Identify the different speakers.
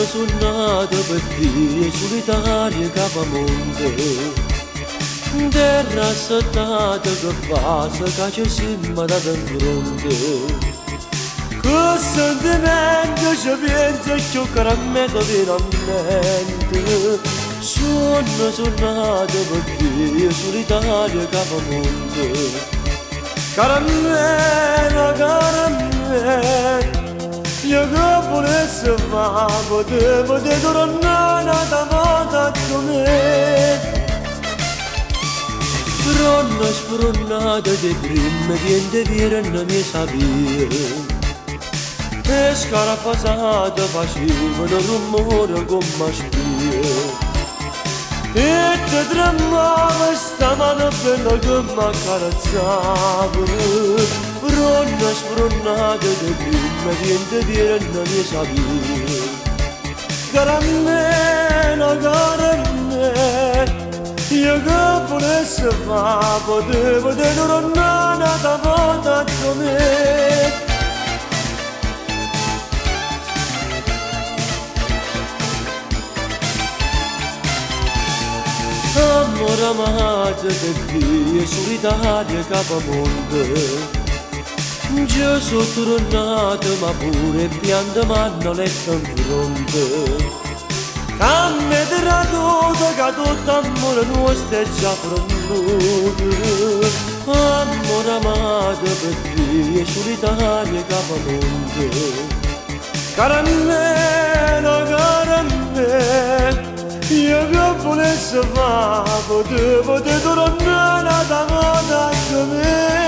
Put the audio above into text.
Speaker 1: Sono per te solitaria capamonte, terra assettata che passa che ci sembra da fronte. Che sentimento ci pensa che caramella veramente. Sono per te solitaria capamonte. Caramella, caramella, io che volessi fare, potevo tornare da volta come. Spronnata di prima, niente vero non mi sapere. E scarafasata facevano rumore come spie. E ti tremava sta mano bella che mi accarezzava. Spronnata di prima, niente vero non mi sapere. Caramella, caramella, io che volessi fare, potevo tornare da volta come. Amore amato che qui è solitaria capamonte. Già sono tornato ma pure pianta m'hanno letto in fronte. Camme traduto che tutto amore nostro è già pronto. Amore amato per te è solitaria capamonte. Caramella, caramella, io che volessi fare, potevo tornare da volta come.